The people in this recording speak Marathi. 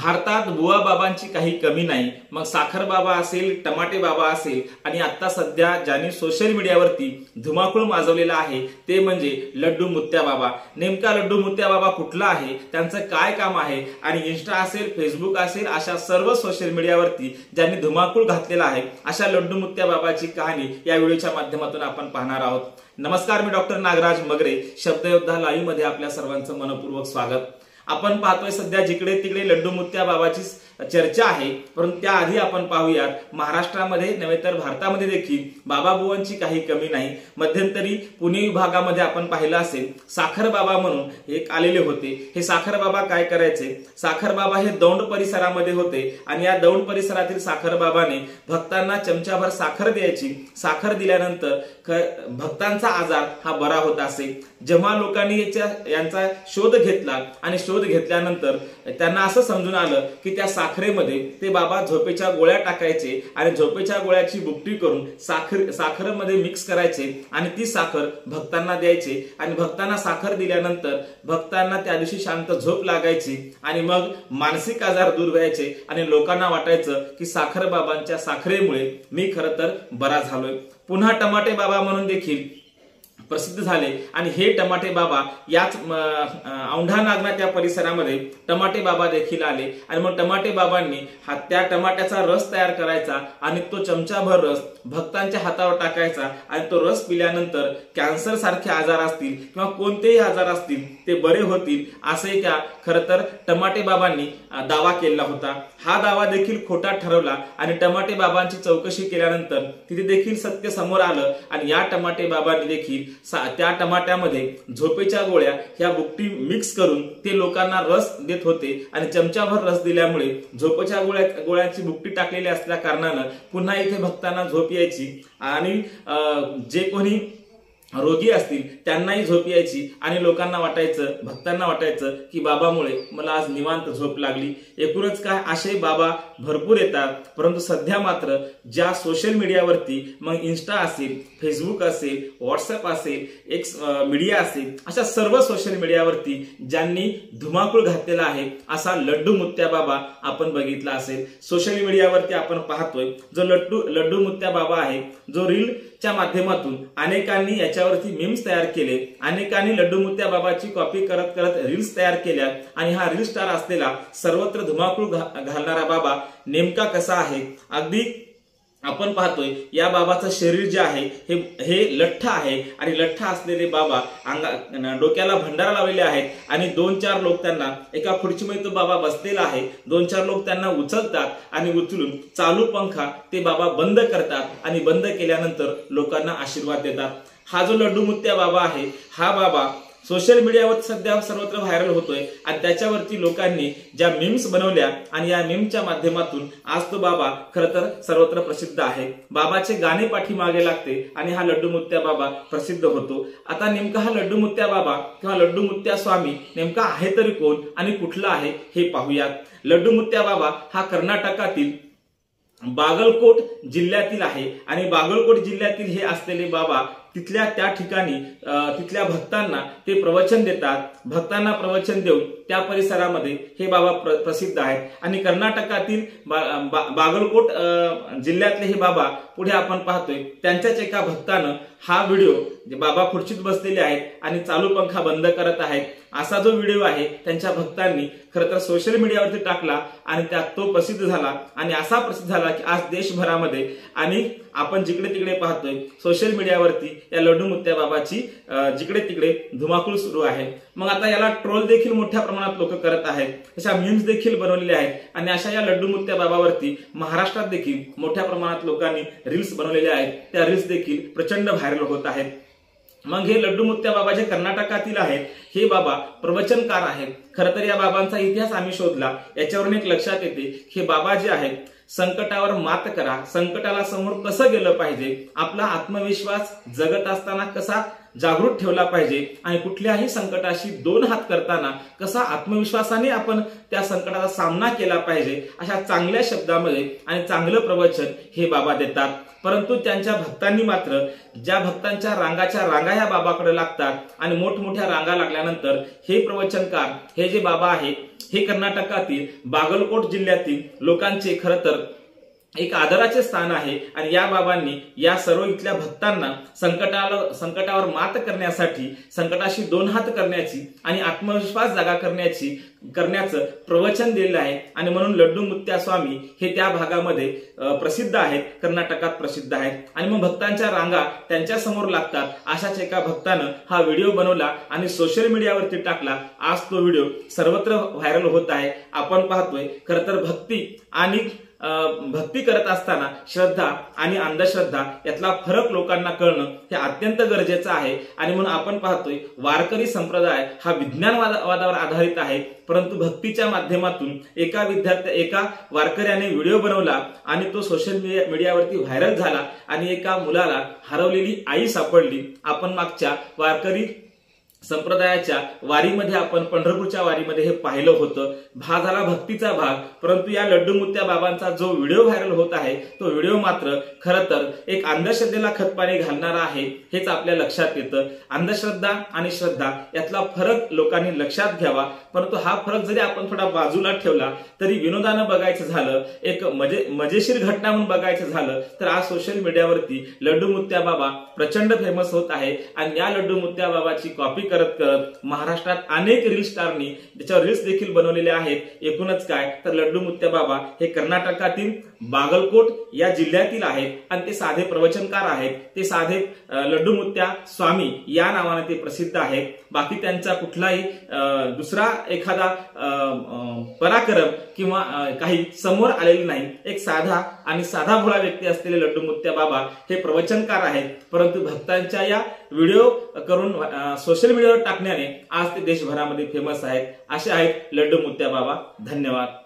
भारतात बुवा बाबांची काही कमी नाही। मग साखर बाबा असेल, टमाटे बाबा असेल आणि आता सध्या ज्यांनी सोशल मीडियावरती धुमाकूळ माजवलेला आहे ते म्हणजे लड्डू मुत्या बाबा। नेमका लड्डू मुत्या बाबा कुठला आहे, त्यांचं काय काम आहे आणि इंस्टा असेल, फेसबुक असेल, अशा सर्व सोशल मीडियावरती ज्यांनी धुमाकूळ घातलेला आहे अशा लड्डू मुत्या बाबाची कहाणी या व्हिडिओच्या माध्यमातून आपण पाहणार आहोत। नमस्कार, मी डॉक्टर नागराज मगरे, शब्दयोद्धा लाईव्ह मध्ये आपल्या सर्वांचं मनपूर्वक स्वागत। आपण पाहतोय सध्या जिकडे तिकडे लड्डू मुत्या बाबाची चर्चा आहे, परंतु त्याआधी आपण पाहूयात महाराष्ट्रामध्ये नव्हे तर भारतामध्ये देखील बाबाबुवांची काही कमी नाही। मध्यंतरी पुणे विभागामध्ये आपण पाहिलं असेल साखर बाबा म्हणून एक आलेले होते। हे साखर बाबा काय करायचे, साखर बाबा हे दौंड परिसरामध्ये होते आणि या दौंड परिसरातील साखर बाबाने भक्तांना चमचाभर साखर द्यायची। साखर दिल्यानंतर भक्तांचा आजार हा बरा होत असे। जेव्हा लोकांनी यांचा शोध घेतला आणि शोध घेतल्यानंतर त्यांना असं समजून आलं की त्या साखरेमध्ये ते बाबा झोपेच्या गोळ्या टाकायचे आणि झोपेच्या गोळ्याची बुकटी करून साखरेमध्ये मिक्स करायचे आणि ती साखर भक्तांना द्यायचे आणि भक्तांना साखर दिल्यानंतर भक्तांना त्या दिवशी शांत झोप लागायची आणि मग मानसिक आजार दूर व्हायचे आणि लोकांना वाटायचं की साखर बाबांच्या साखरेमुळे मी खरं तर बरा झालोय। पुन्हा टमाटे बाबा म्हणून देखील प्रसिद्ध झाले आणि हे टमाटे बाबा याच औंढा नागनाथ परिसरामध्ये टमाटे बाबा देखील आले आणि मग टमाटे बाबांनी त्या टमाट्याचा रस तयार करायचा आणि तो चमचाभर रस भक्तांच्या हातावर टाकायचा आणि तो रस पिल्यानंतर कॅन्सर सारखे आजार असतील किंवा कोणतेही आजार असतील ते बरे होतील असे त्या खरं तर टमाटे बाबांनी दावा केला होता। हा दावा देखील खोटा ठरवला आणि टमाटे बाबांची चौकशी केल्यानंतर तिथे देखील सत्य समोर आलं आणि या टमाटे बाबांनी देखील त्या टमाट्यामध्ये झोपेच्या गोळ्या ह्या बुकटी मिक्स करून ते लोकांना रस देत होते आणि चमचाभर रस दिल्यामुळे झोपेच्या गोळ्यांची बुकटी टाकलेली असल्या कारणानं पुन्हा इथे भक्तांना झोप यायची आणि जे कोणी रोगी असतील त्यांनाही झोप यायची आणि लोकांना वाटायचं, भक्तांना वाटायचं की बाबामुळे मला आज निवांत झोप लागली। एकूणच काय, असे बाबा भरपूर येतात, परंतु सध्या मात्र ज्या सोशल मीडियावरती मग इंस्टा असेल, फेसबुक असेल, व्हॉट्सअप असेल, एक्स मीडिया असेल, अशा सर्व सोशल मीडियावरती ज्यांनी धुमाकूळ घातलेला आहे असा लड्डू मुत्या बाबा आपण बघितला असेल। सोशल मीडियावरती आपण पाहतोय जो लड्डू मुत्या बाबा आहे, जो रीलच्या माध्यमातून अनेकांनी याच्यावरती मीम्स तयार केले, अनेकांनी लड्डू मुत्या बाबाची कॉपी करत करत रील्स तयार केल्या आणि हा रील स्टार असलेला सर्वत्र धुमाकूळ घालणारा बाबा नेमका कसा आहे। अगदी आपण पाहतोय या बाबाचं शरीर जे आहे हे लठ्ठ आहे आणि लठ्ठ असलेले बाबा डोक्याला भंडारा लावलेले आहेत आणि 2-4 लोक त्यांना एका खुर्चीमध्ये तो बाबा बसलेला आहे, 2-4 लोक त्यांना उचलतात आणि उचलून चालू पंखा ते बाबा बंद करतात आणि बंद केल्यानंतर लोकांना आशीर्वाद देतात। हा जो लड्डू मुत्या बाबा आहे हा बाबा सोशल मीडियावर सध्या सर्वत्र व्हायरल होतोय आणि त्याच्यावरती लोकांनी ज्या मीम्स बनवल्या आणि या मीमच्या माध्यमातून आज तो बाबा खरं तर सर्वत्र प्रसिद्ध आहे। बाबाचे गाणे पाठीमागे लागते आणि हा लड्डू मुत्या बाबा प्रसिद्ध होतो। आता नेमका हा लड्डू मुत्या बाबा किंवा लड्डू मुत्या स्वामी नेमका आहे तरी कोण आणि कुठला आहे हे पाहूयात। लड्डू मुत्या बाबा हा कर्नाटकातील बागलकोट जिल्ह्यातील आहे आणि बागलकोट जिल्ह्यातील हे असलेले बाबा त्या ठिकाणी तिथल्या भक्तांना ते प्रवचन देतात। भक्तांना प्रवचन देऊन त्या परिसरामध्ये हे बाबा प्रसिद्ध आहेत आणि कर्नाटकातील बागलकोट जिल्ह्यातले हे बाबा पुढे आपण पाहतोय त्यांच्याच एका भक्तानं हा व्हिडिओ, जे बाबा खुर्चीत बसलेले आहेत आणि चालू पंखा बंद करत आहेत असा जो व्हिडिओ आहे त्यांच्या भक्तांनी खरं तर सोशल मीडियावरती टाकला आणि त्यात तो प्रसिद्ध झाला आणि असा प्रसिद्ध झाला की आज देशभरामध्ये आणि आपण जिकडे तिकडे पाहतोय सोशल मीडियावरती या लड्डू मुत्या बाबाची जिकडे तिकडे धुमाकूळ सुरू आहे। मग आता याला ट्रोल देखील मोठ्या प्रमाणात लोक करत आहेत, अशा मीम्स देखील बनवलेले आहेत आणि अशा या लड्डू मुत्या बाबावरती महाराष्ट्रात देखील मोठ्या प्रमाणात लोकांनी रील्स बनवलेल्या आहेत, त्या रील्स देखील प्रचंड व्हायरल होत आहेत। मग हे लड्डू मुत्या बाबा जे कर्नाटकातील आहेत हे बाबा प्रवचनकार आहेत। खरं तर या बाबांचा इतिहास आम्ही शोधला, याच्यावरून एक लक्षात येते की हे बाबा जे आहेत संकटावर मात करा, संकटाला समोर कसं गेलं पाहिजे, आपला आत्मविश्वास जगत असताना कसा जागृत ठेवला पाहिजे आणि कुठल्याही संकटाशी 2 हात करताना कसा आत्मविश्वासाने आपण त्या संकटाचा सामना केला पाहिजे अशा चांगल्या शब्दामध्ये आणि चांगलं प्रवचन हे बाबा देतात। परंतु त्यांच्या भक्तांनी मात्र ज्या भक्तांच्या रांगा या बाबाकडे लागतात आणि मोठमोठ्या रांगा लागल्यानंतर हे प्रवचनकार हे जे बाबा आहेत हे कर्नाटकातील बागलकोट जिल्ह्यातील लोकांचे खरं तर एक आदराचे स्थान आहे आणि या बाबांनी या सर्व इथल्या भक्तांना संकटावर मात करण्यासाठी संकटाशी 2 हात करण्याची आणि आत्मविश्वास जागा करण्याचं प्रवचन दिलेलं आहे आणि म्हणून लड्डू मुत्या स्वामी हे त्या भागामध्ये प्रसिद्ध आहेत, कर्नाटकात प्रसिद्ध आहेत आणि मग भक्तांच्या रांगा त्यांच्या समोर लागतात। अशाच एका भक्तानं हा व्हिडिओ बनवला आणि सोशल मीडियावरती टाकला। आज तो व्हिडिओ सर्वत्र व्हायरल होत आहे। आपण पाहतोय खरं तर भक्ती करत असताना श्रद्धा आणि अंधश्रद्धा यातला फरक लोकांना कळणं हे अत्यंत गरजेचं आहे आणि म्हणून आपण पाहतोय वारकरी संप्रदाय हा विज्ञानवादावर आधारित आहे, परंतु भक्तीच्या माध्यमातून एका वारकऱ्याने व्हिडिओ बनवला आणि तो सोशल मीडियावरती व्हायरल झाला आणि एका मुलाला हरवलेली आई सापडली। आपण मागच्या वारकरी संप्रदायाच्या वारीमध्ये आपण पंढरपूरच्या वारीमध्ये हे पाहिलं होतं। झाला भक्तीचा भाग, परंतु या लड्डू मुत्या बाबांचा जो व्हिडिओ व्हायरल होत आहे तो व्हिडिओ मात्र खरं तर एक अंधश्रद्धेला खतपाणी घालणारा आहे हेच आपल्या लक्षात येतं। अंधश्रद्धा आणि श्रद्धा यातला फरक लोकांनी लक्षात घ्यावा, परंतु हा फरक जरी आपण थोडा बाजूला ठेवला तरी विनोदानं बघायचं झालं, एक मजेशीर घटना म्हणून बघायचं झालं तर आज सोशल मीडियावरती लड्डू मुत्या बाबा प्रचंड फेमस होत आहे आणि या लड्डू मुत्या बाबाची कॉपी करत महाराष्ट्रात अनेक रील स्टारनी त्याच्यावर रील्स देखील बनवलेले आहेत। एकूणच काय तर लड्डू मुत्या बाबा हे कर्नाटकातील बागलकोट या जिल्ह्यातील आहेत आणि ते साधे प्रवचनकार आहेत। ते साधे लड्डू मुत्या स्वामी या नावाने ते प्रसिद्ध आहेत। बाकी त्यांचा कुठलाही दुसरा एखादा पराक्रम किंवा काही समोर आलेले नाही। एक साधा भोळा व्यक्ती असलेले लड्डू मुत्या बाबा हे प्रवचनकार आहेत, परंतु भक्तांच्या या व्हिडिओ करून सोशल मीडियावर टाकण्याने आज ते देशभरामध्ये फेमस आहेत। असे आहेत लड्डू मुत्या बाबा। धन्यवाद।